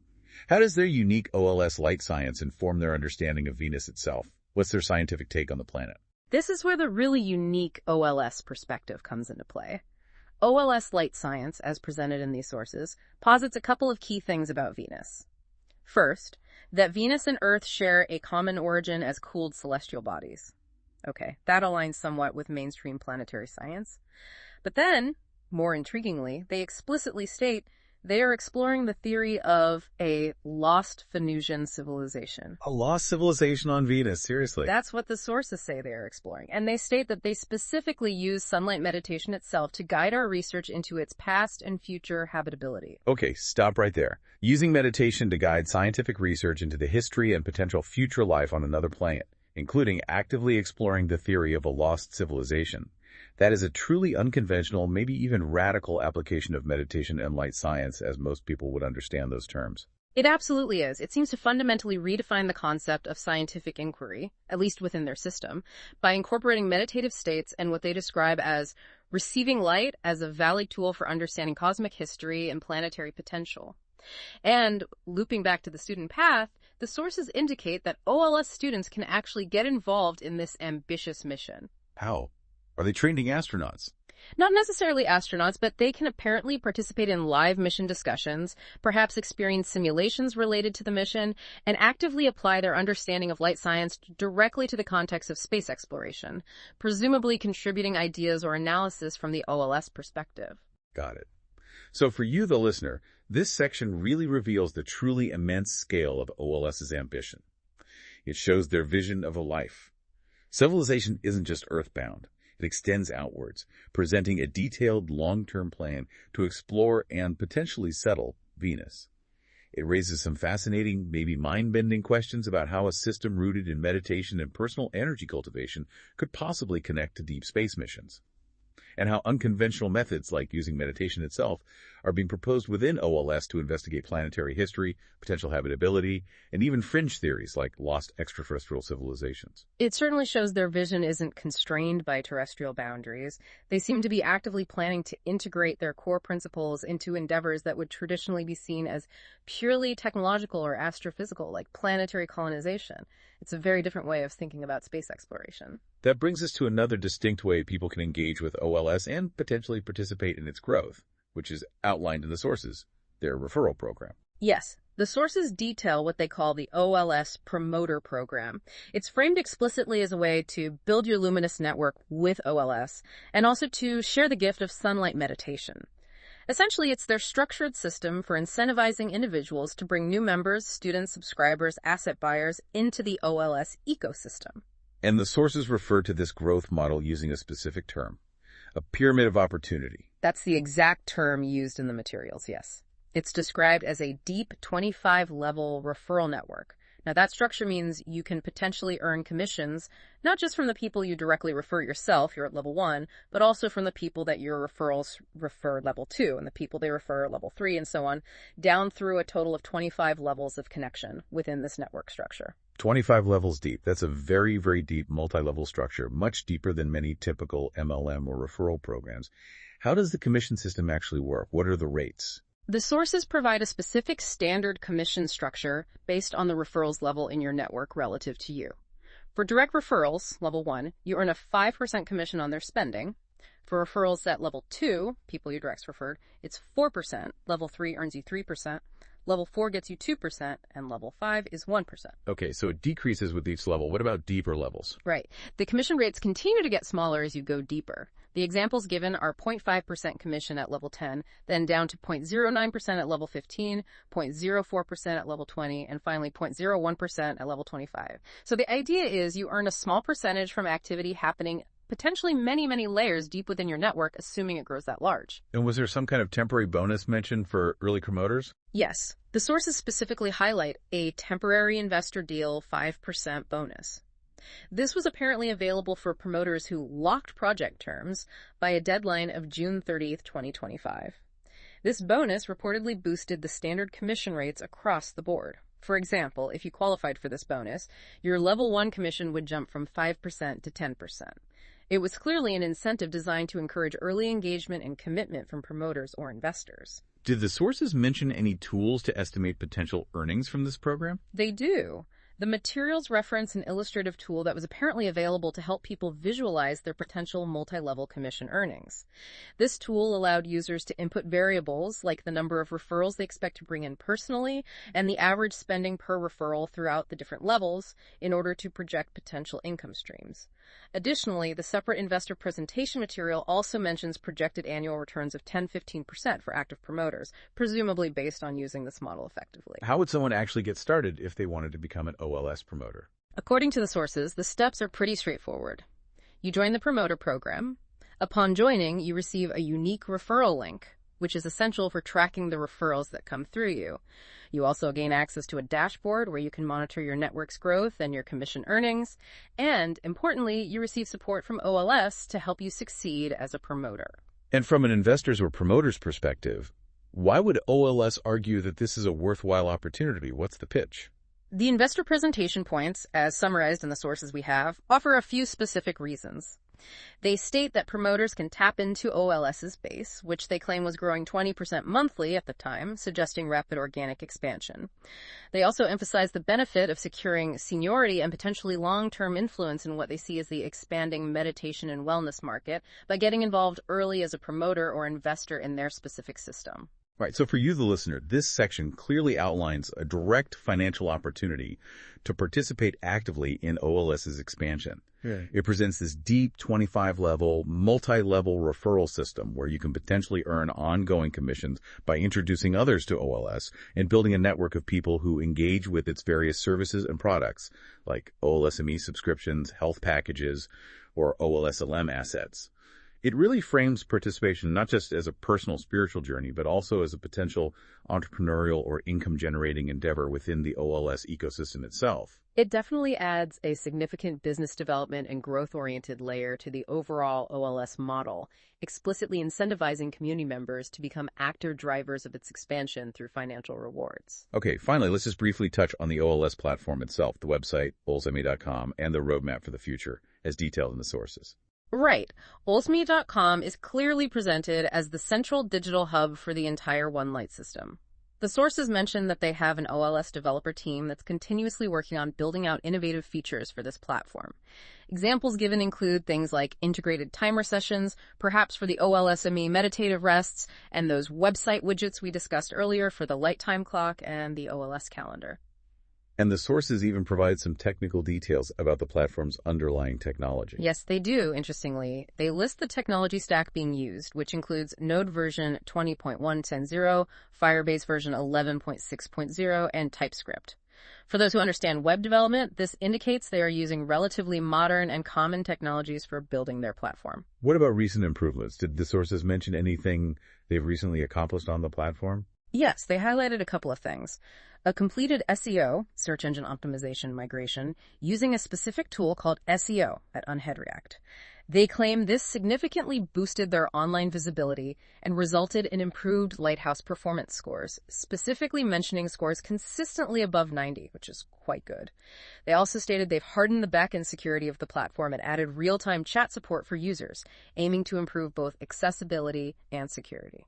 How does their unique OLS light science inform their understanding of Venus itself? What's their scientific take on the planet? This is where the really unique OLS perspective comes into play. OLS light science, as presented in these sources, posits a couple of key things about Venus. First, that Venus and Earth share a common origin as cooled celestial bodies. Okay, that aligns somewhat with mainstream planetary science. But then, more intriguingly, they explicitly state they are exploring the theory of a lost Venusian civilization. A lost civilization on Venus, seriously. That's what the sources say they are exploring. And they state that they specifically use sunlight meditation itself to guide our research into its past and future habitability. Okay, stop right there. Using meditation to guide scientific research into the history and potential future life on another planet, including actively exploring the theory of a lost civilization. That is a truly unconventional, maybe even radical application of meditation and light science, as most people would understand those terms. It absolutely is. It seems to fundamentally redefine the concept of scientific inquiry, at least within their system, by incorporating meditative states and what they describe as receiving light as a valid tool for understanding cosmic history and planetary potential. And looping back to the student path, the sources indicate that OLS students can actually get involved in this ambitious mission. How? Are they training astronauts? Not necessarily astronauts, but they can apparently participate in live mission discussions, perhaps experience simulations related to the mission, and actively apply their understanding of light science directly to the context of space exploration, presumably contributing ideas or analysis from the OLS perspective. Got it. So for you, the listener, this section really reveals the truly immense scale of OLS's ambition. It shows their vision of a life. Civilization isn't just earthbound. It extends outwards, presenting a detailed long-term plan to explore and potentially settle Venus. It raises some fascinating, maybe mind-bending questions about how a system rooted in meditation and personal energy cultivation could possibly connect to deep space missions, and how unconventional methods like using meditation itself are being proposed within OLS to investigate planetary history, potential habitability, and even fringe theories like lost extraterrestrial civilizations. It certainly shows their vision isn't constrained by terrestrial boundaries. They seem to be actively planning to integrate their core principles into endeavors that would traditionally be seen as purely technological or astrophysical, like planetary colonization. It's a very different way of thinking about space exploration. That brings us to another distinct way people can engage with OLS and potentially participate in its growth, which is outlined in the sources, their referral program. Yes, the sources detail what they call the OLS Promoter Program. It's framed explicitly as a way to build your luminous network with OLS and also to share the gift of sunlight meditation. Essentially, it's their structured system for incentivizing individuals to bring new members, students, subscribers, asset buyers into the OLS ecosystem. And the sources refer to this growth model using a specific term, a pyramid of opportunity. That's the exact term used in the materials, yes. It's described as a deep 25-level referral network. Now, that structure means you can potentially earn commissions, not just from the people you directly refer yourself, you're at level 1, but also from the people that your referrals refer level 2, and the people they refer level 3, and so on, down through a total of 25 levels of connection within this network structure. 25 levels deep. That's a very, very deep multi-level structure, much deeper than many typical MLM or referral programs. How does the commission system actually work? What are the rates? The sources provide a specific standard commission structure based on the referrals level in your network relative to you. For direct referrals, level 1, you earn a 5% commission on their spending. For referrals at level 2, people you direct referred, it's 4%. Level 3 earns you 3%. Level 4 gets you 2%, and level 5 is 1%. Okay, so it decreases with each level. What about deeper levels? Right. The commission rates continue to get smaller as you go deeper. The examples given are 0.5% commission at level 10, then down to 0.09% at level 15, 0.04% at level 20, and finally 0.01% at level 25. So the idea is you earn a small percentage from activity happening potentially many, many layers deep within your network, assuming it grows that large. And was there some kind of temporary bonus mentioned for early promoters? Yes. The sources specifically highlight a temporary investor deal 5% bonus. This was apparently available for promoters who locked project terms by a deadline of June 30th, 2025. This bonus reportedly boosted the standard commission rates across the board. For example, if you qualified for this bonus, your level 1 commission would jump from 5% to 10%. It was clearly an incentive designed to encourage early engagement and commitment from promoters or investors. Did the sources mention any tools to estimate potential earnings from this program? They do. The materials reference an illustrative tool that was apparently available to help people visualize their potential multi-level commission earnings. This tool allowed users to input variables like the number of referrals they expect to bring in personally and the average spending per referral throughout the different levels in order to project potential income streams. Additionally, the separate investor presentation material also mentions projected annual returns of 10-15% for active promoters, presumably based on using this model effectively. How would someone actually get started if they wanted to become an OLS promoter? According to the sources, the steps are pretty straightforward. You join the promoter program. Upon joining, you receive a unique referral link, which is essential for tracking the referrals that come through you. You also gain access to a dashboard where you can monitor your network's growth and your commission earnings. And, importantly, you receive support from OLS to help you succeed as a promoter. And from an investor's or promoter's perspective, why would OLS argue that this is a worthwhile opportunity? What's the pitch? The investor presentation points, as summarized in the sources we have, offer a few specific reasons. They state that promoters can tap into OLS's base, which they claim was growing 20% monthly at the time, suggesting rapid organic expansion. They also emphasize the benefit of securing seniority and potentially long-term influence in what they see as the expanding meditation and wellness market by getting involved early as a promoter or investor in their specific system. Right. So for you, the listener, this section clearly outlines a direct financial opportunity to participate actively in OLS's expansion. Yeah. It presents this deep 25-level, multi-level referral system where you can potentially earn ongoing commissions by introducing others to OLS and building a network of people who engage with its various services and products like OLSME subscriptions, health packages, or OLSLM assets. It really frames participation not just as a personal spiritual journey, but also as a potential entrepreneurial or income-generating endeavor within the OLS ecosystem itself. It definitely adds a significant business development and growth-oriented layer to the overall OLS model, explicitly incentivizing community members to become active drivers of its expansion through financial rewards. Okay, finally, let's just briefly touch on the OLS platform itself, the website, OLSME.com, and the roadmap for the future, as detailed in the sources. Right. OLSME.com is clearly presented as the central digital hub for the entire OneLightSystem. The sources mention that they have an OLS developer team that's continuously working on building out innovative features for this platform. Examples given include things like integrated timer sessions, perhaps for the OLSME meditative rests, and those website widgets we discussed earlier for the light time clock and the OLS calendar. And the sources even provide some technical details about the platform's underlying technology. Yes, they do, interestingly. They list the technology stack being used, which includes Node version 20.1.10.0, Firebase version 11.6.0, and TypeScript. For those who understand web development, this indicates they are using relatively modern and common technologies for building their platform. What about recent improvements? Did the sources mention anything they've recently accomplished on the platform? Yes, they highlighted a couple of things. A completed SEO, search engine optimization migration, using a specific tool called SEO at Unhead React. They claim this significantly boosted their online visibility and resulted in improved Lighthouse performance scores, specifically mentioning scores consistently above 90, which is quite good. They also stated they've hardened the backend security of the platform and added real-time chat support for users, aiming to improve both accessibility and security.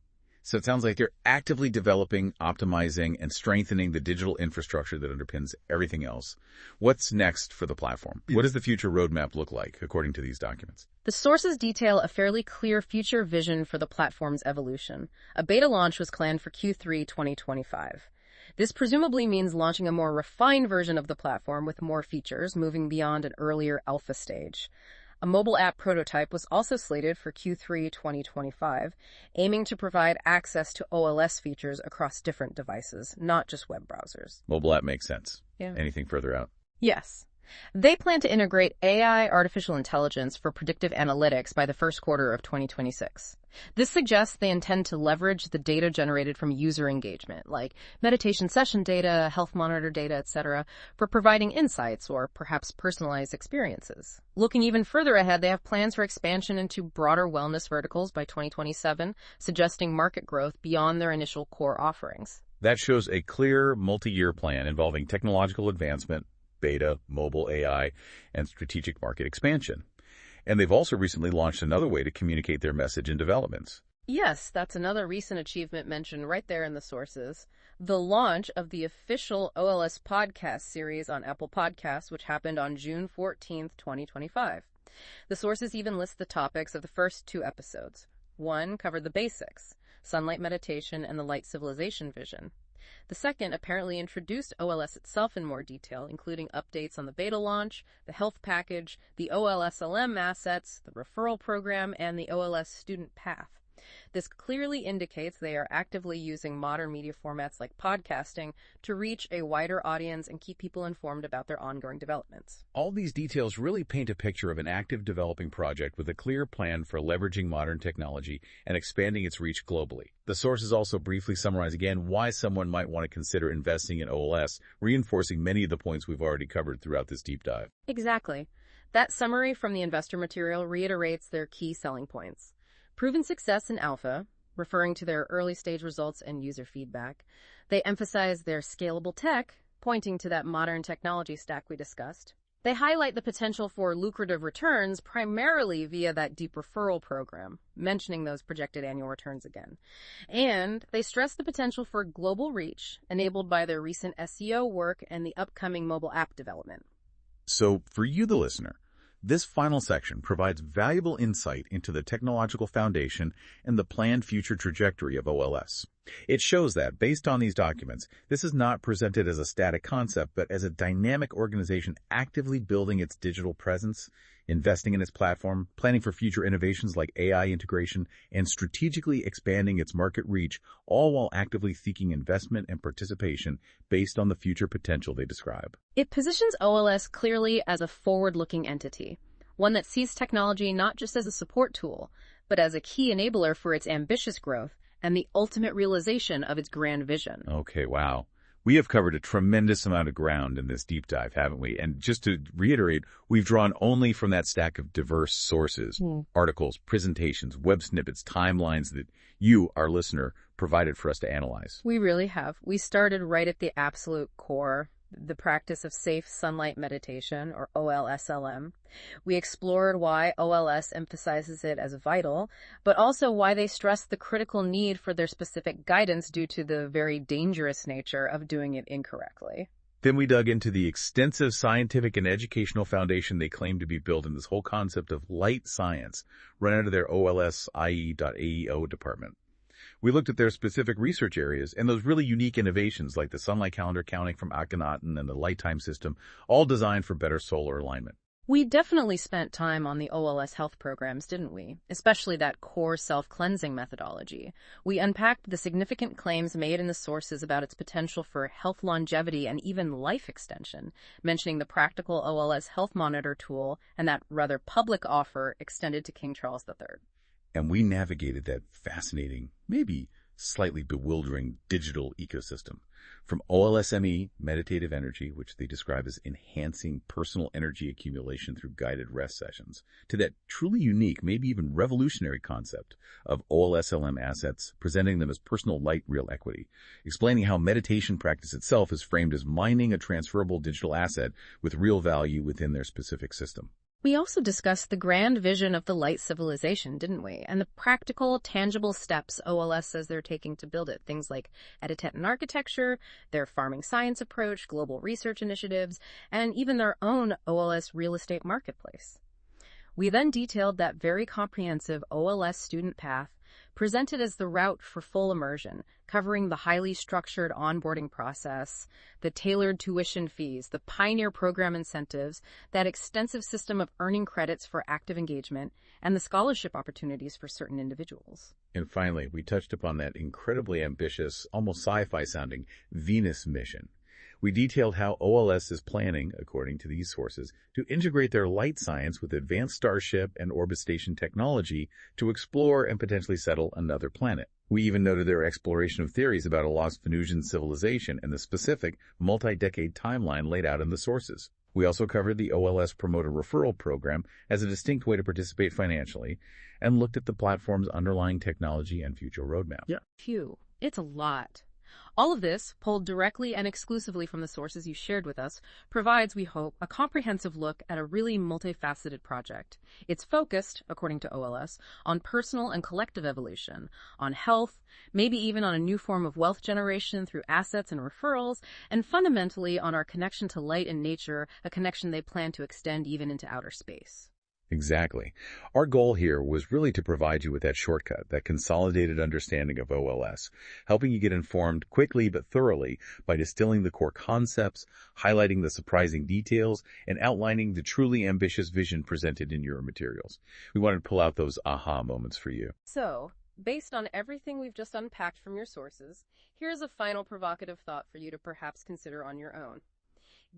So it sounds like they're actively developing, optimizing, and strengthening the digital infrastructure that underpins everything else. What's next for the platform? What does the future roadmap look like, according to these documents? The sources detail a fairly clear future vision for the platform's evolution. A beta launch was planned for Q3 2025. This presumably means launching a more refined version of the platform with more features, moving beyond an earlier alpha stage. A mobile app prototype was also slated for Q3 2025, aiming to provide access to OLS features across different devices, not just web browsers. Mobile app makes sense. Yeah. Anything further out? Yes. They plan to integrate AI, artificial intelligence, for predictive analytics by the first quarter of 2026. This suggests they intend to leverage the data generated from user engagement, like meditation session data, health monitor data, etc., for providing insights or perhaps personalized experiences. Looking even further ahead, they have plans for expansion into broader wellness verticals by 2027, suggesting market growth beyond their initial core offerings. That shows a clear multi-year plan involving technological advancement, beta, mobile AI, and strategic market expansion. And they've also recently launched another way to communicate their message in developments. Yes, that's another recent achievement mentioned right there in the sources. The launch of the official OLS Podcast Series on Apple Podcasts, which happened on June 14th, 2025. The sources even list the topics of the first two episodes. One covered the basics, sunlight meditation and the light civilization vision. The second apparently introduced OLS itself in more detail, including updates on the beta launch, the health package, the OLSLM assets, the referral program, and the OLS student path. This clearly indicates they are actively using modern media formats like podcasting to reach a wider audience and keep people informed about their ongoing developments. All these details really paint a picture of an active developing project with a clear plan for leveraging modern technology and expanding its reach globally. The sources also briefly summarize again why someone might want to consider investing in OLS, reinforcing many of the points we've already covered throughout this deep dive. Exactly. That summary from the investor material reiterates their key selling points. Proven success in alpha, referring to their early-stage results and user feedback. They emphasize their scalable tech, pointing to that modern technology stack we discussed. They highlight the potential for lucrative returns, primarily via that deep referral program, mentioning those projected annual returns again. And they stress the potential for global reach, enabled by their recent SEO work and the upcoming mobile app development. So, for you, the listener, this final section provides valuable insight into the technological foundation and the planned future trajectory of OLS. It shows that, based on these documents, this is not presented as a static concept, but as a dynamic organization actively building its digital presence, investing in its platform, planning for future innovations like AI integration, and strategically expanding its market reach, all while actively seeking investment and participation based on the future potential they describe. It positions OLS clearly as a forward-looking entity, one that sees technology not just as a support tool, but as a key enabler for its ambitious growth and the ultimate realization of its grand vision. Okay, wow. We have covered a tremendous amount of ground in this deep dive, haven't we? And just to reiterate, we've drawn only from that stack of diverse sources, articles, presentations, web snippets, timelines that you, our listener, provided for us to analyze. We really have. We started right at the absolute core, the practice of safe sunlight meditation, or OLSLM. We explored why OLS emphasizes it as vital, but also why they stress the critical need for their specific guidance due to the very dangerous nature of doing it incorrectly. Then we dug into the extensive scientific and educational foundation they claim to be built in this whole concept of light science, run out of their OLS IEAEO department. We looked at their specific research areas and those really unique innovations like the sunlight calendar counting from Akhenaten and the light time system, all designed for better solar alignment. We definitely spent time on the OLS health programs, didn't we? Especially that core self-cleansing methodology. We unpacked the significant claims made in the sources about its potential for health longevity and even life extension, mentioning the practical OLS health monitor tool and that rather public offer extended to King Charles III. And we navigated that fascinating, maybe slightly bewildering digital ecosystem. From OLSME, meditative energy, which they describe as enhancing personal energy accumulation through guided rest sessions, to that truly unique, maybe even revolutionary concept of OLSLM assets, presenting them as personal light real equity, explaining how meditation practice itself is framed as mining a transferable digital asset with real value within their specific system. We also discussed the grand vision of the light civilization, didn't we? And the practical, tangible steps OLS says they're taking to build it. Things like Editet architecture, their farming science approach, global research initiatives, and even their own OLS real estate marketplace. We then detailed that very comprehensive OLS student path presented as the route for full immersion, covering the highly structured onboarding process, the tailored tuition fees, the pioneer program incentives, that extensive system of earning credits for active engagement, and the scholarship opportunities for certain individuals. And finally, we touched upon that incredibly ambitious, almost sci-fi sounding Venus mission. We detailed how OLS is planning, according to these sources, to integrate their light science with advanced starship and orbit station technology to explore and potentially settle another planet. We even noted their exploration of theories about a lost Venusian civilization and the specific multi-decade timeline laid out in the sources. We also covered the OLS Promoter Referral Program as a distinct way to participate financially and looked at the platform's underlying technology and future roadmap. Phew, it's a lot. All of this, pulled directly and exclusively from the sources you shared with us, provides, we hope, a comprehensive look at a really multifaceted project. It's focused, according to OLS, on personal and collective evolution, on health, maybe even on a new form of wealth generation through assets and referrals, and fundamentally on our connection to light and nature, a connection they plan to extend even into outer space. Exactly. Our goal here was really to provide you with that shortcut, that consolidated understanding of OLS, helping you get informed quickly but thoroughly by distilling the core concepts, highlighting the surprising details, and outlining the truly ambitious vision presented in your materials. We wanted to pull out those aha moments for you. So, based on everything we've just unpacked from your sources, here's a final provocative thought for you to perhaps consider on your own.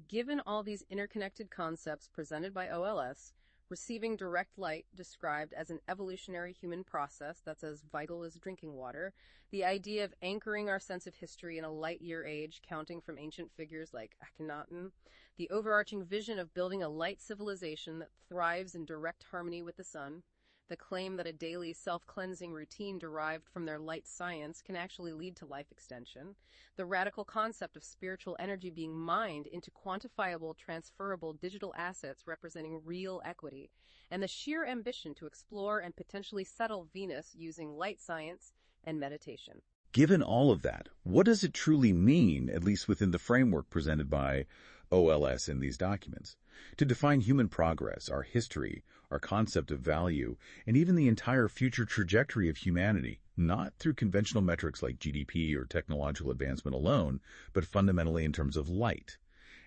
Given all these interconnected concepts presented by OLS, receiving direct light described as an evolutionary human process that's as vital as drinking water, the idea of anchoring our sense of history in a light year age counting from ancient figures like Akhenaten, the overarching vision of building a light civilization that thrives in direct harmony with the sun, the claim that a daily self-cleansing routine derived from their light science can actually lead to life extension, the radical concept of spiritual energy being mined into quantifiable, transferable digital assets representing real equity, and the sheer ambition to explore and potentially settle Venus using light science and meditation. Given all of that, what does it truly mean, at least within the framework presented by OLS in these documents, to define human progress, our history, our concept of value, and even the entire future trajectory of humanity, not through conventional metrics like GDP or technological advancement alone, but fundamentally in terms of light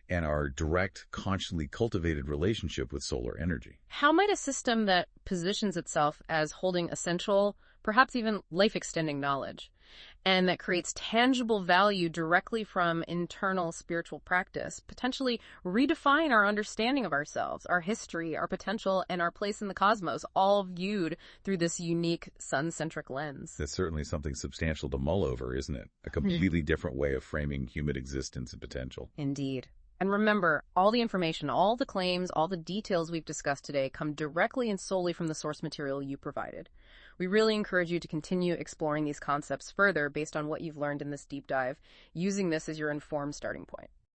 and our direct, consciously cultivated relationship with solar energy? How might a system that positions itself as holding essential, perhaps even life-extending knowledge, and that creates tangible value directly from internal spiritual practice, potentially redefine our understanding of ourselves, our history, our potential, and our place in the cosmos, all viewed through this unique sun-centric lens? That's certainly something substantial to mull over, isn't it? A completely different way of framing human existence and potential. Indeed. And remember, all the information, all the claims, all the details we've discussed today come directly and solely from the source material you provided. We really encourage you to continue exploring these concepts further based on what you've learned in this deep dive, using this as your informed starting point.